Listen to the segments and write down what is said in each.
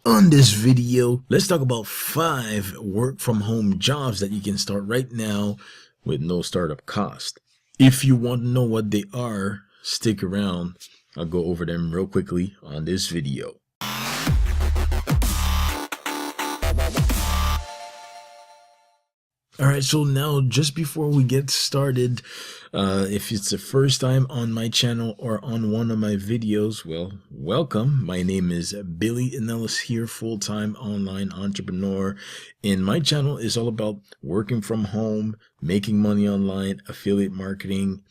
On this video, let's talk about 5 work from home jobs that you can start right now with no startup cost. If you want to know what they are, stick around. I'll go over them real quickly on this video. Alright, so now just before we get started, if it's the first time on my channel or on one of my videos, well, welcome. My name is Billy Inellis here, full-time online entrepreneur. And my channel is all about working from home, making money online, affiliate marketing,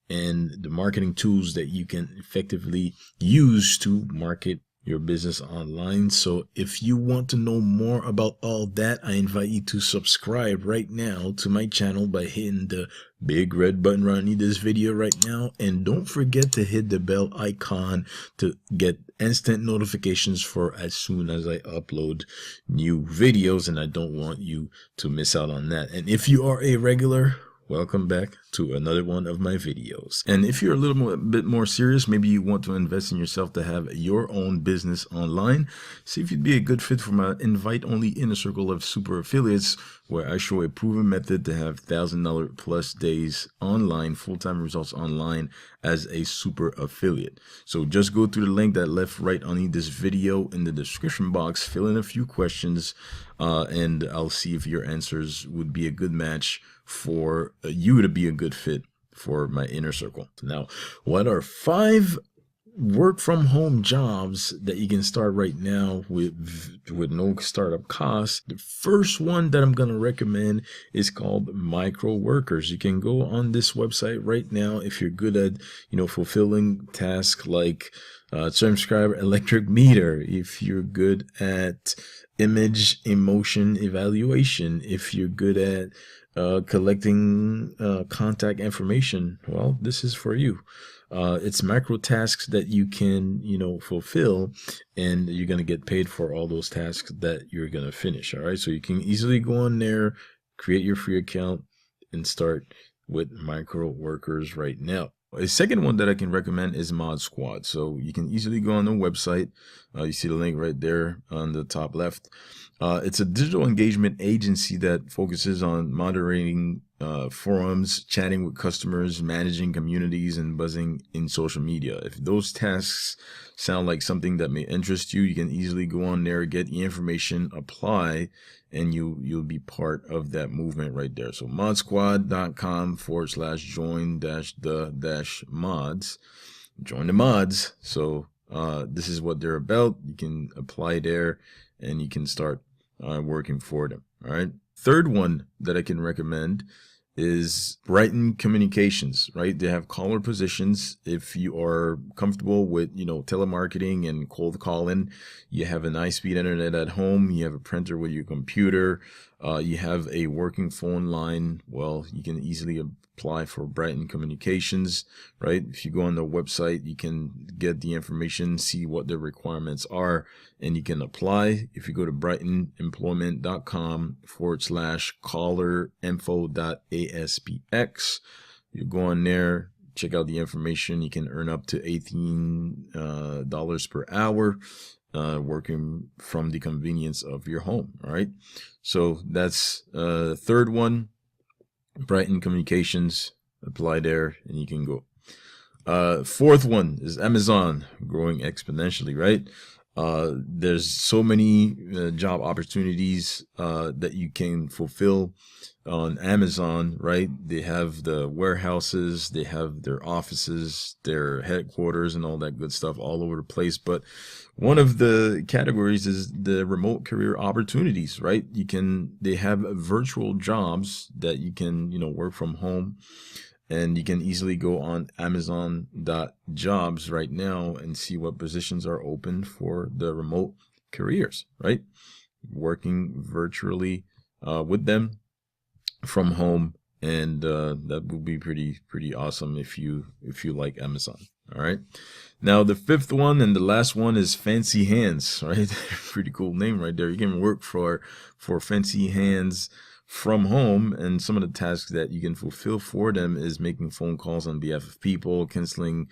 and the marketing tools that you can effectively use to market your business online. So if you want to know more about all that, I invite you to subscribe right now to my channel by hitting the big red button right underneath this video right now, and don't forget to hit the bell icon to get instant notifications for as soon as I upload new videos, and I don't want you to miss out on that. And if you are a regular, welcome back to another one of my videos. And if you're a little bit more serious, maybe you want to invest in yourself to have your own business online, see if you'd be a good fit for my invite-only inner circle of super affiliates, where I show a proven method to have $1,000 plus days online, full-time results online as a super affiliate. So just go to the link that left right underneath this video in the description box, fill in a few questions, and I'll see if your answers would be a good match for you to be a good fit for my inner circle. Now, what are 5 work from home jobs that you can start right now with no startup costs? The first one that I'm going to recommend is called microWorkers. You can go on this website right now if you're good at, fulfilling tasks like transcribe electric meter, if you're good at image emotion evaluation, if you're good at collecting contact information, well, this is for you. It's micro tasks that you can, fulfill, and you're going to get paid for all those tasks that you're going to finish. All right. So you can easily go on there, create your free account, and start with microWorkers right now. A second one that I can recommend is ModSquad. So you can easily go on the website. You see the link right there on the top left. It's a digital engagement agency that focuses on moderating forums, chatting with customers, managing communities, and buzzing in social media. If those tasks sound like something that may interest you, you can easily go on there, get the information, apply, and you'll be part of that movement right there. So modsquad.com/join-the-mods. Join the mods. So this is what they're about. You can apply there and you can start working for them. All right. Third one that I can recommend is Brighten Communications, right? They have caller positions. If you are comfortable with, telemarketing and cold calling, you have an high-speed internet at home, you have a printer with your computer, you have a working phone line, well, you can easily apply for Brighten Communications, right? If you go on the website, you can get the information, see what the requirements are, and you can apply. If you go to brightenemployment.com/callerinfo.aspx, you go on there, check out the information. You can earn up to $18 per hour working from the convenience of your home. All right. So that's third one, Brighten Communications. Apply there and you can go. Fourth one is Amazon, growing exponentially, right? There's so many job opportunities that you can fulfill on Amazon, right? They have the warehouses, they have their offices, their headquarters, and all that good stuff all over the place. But one of the categories is the remote career opportunities, right? They have virtual jobs that you can, work from home. And you can easily go on Amazon.jobs right now and see what positions are open for the remote careers, right? Working virtually with them from home, and that would be pretty awesome if you like Amazon. All right. Now the fifth one and the last one is Fancy Hands, right? Pretty cool name right there. You can work for Fancy Hands from home, and some of the tasks that you can fulfill for them is making phone calls on behalf of people, canceling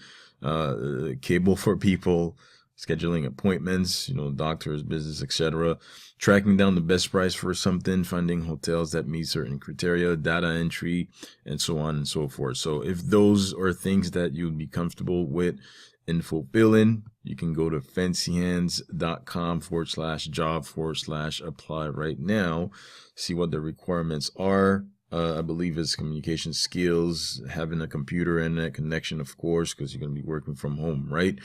cable for people, scheduling appointments, doctors, business, etc., tracking down the best price for something, finding hotels that meet certain criteria, data entry, and so on and so forth. So if those are things that you'd be comfortable with in fulfilling, you can go to fancyhands.com/job/apply right now, see what the requirements are. I believe it's communication skills, having a computer internet connection, of course, because you're going to be working from home, right?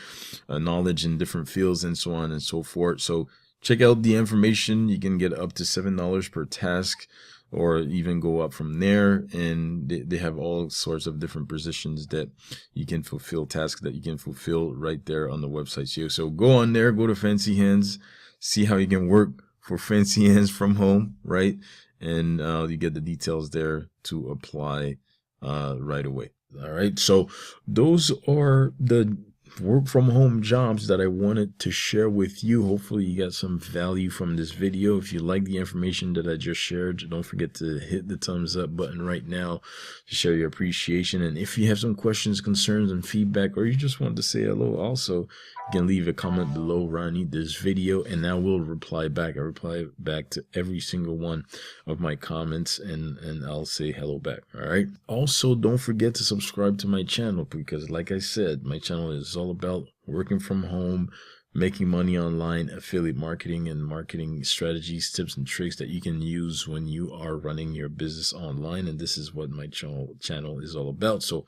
Knowledge in different fields and so on and so forth. So check out the information. You can get up to $7 per task, or even go up from there. And they have all sorts of different positions that you can fulfill, tasks that you can fulfill right there on the website. So go on there, go to Fancy Hands, see how you can work for Fancy Hands from home, right? And you get the details there to apply right away. All right, so those are the work from home jobs that I wanted to share with you. Hopefully you got some value from this video. If you like the information that I just shared, don't forget to hit the thumbs up button right now to show your appreciation. And if you have some questions, concerns, and feedback, or you just want to say hello, also you can leave a comment below where I need this video, and I will reply back. I reply back to every single one of my comments, and I'll say hello back. All right, also don't forget to subscribe to my channel, because like I said, my channel is all about working from home, making money online, affiliate marketing, and marketing strategies, tips, and tricks that you can use when you are running your business online. And this is what my channel is all about. So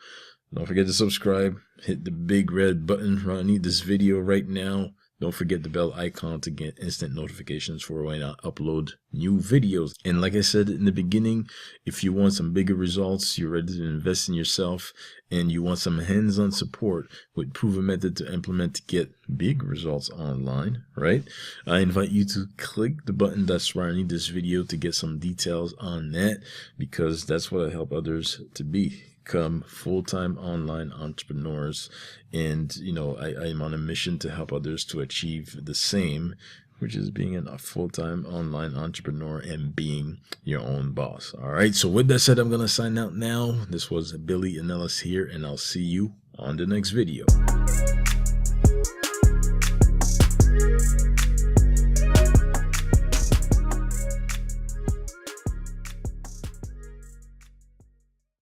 don't forget to subscribe, hit the big red button underneath this video right now. Don't forget the bell icon to get instant notifications for when I upload new videos. And like I said in the beginning, if you want some bigger results, you're ready to invest in yourself, and you want some hands-on support with proven method to implement to get big results online, right? I invite you to click the button that's right underneath this video to get some details on that, because that's what I help others to become full-time online entrepreneurs. And I am on a mission to help others to achieve the same, which is being a full-time online entrepreneur and being your own boss. All right, so with that said, I'm gonna sign out now. This was Billy and Ellis here, and I'll see you on the next video.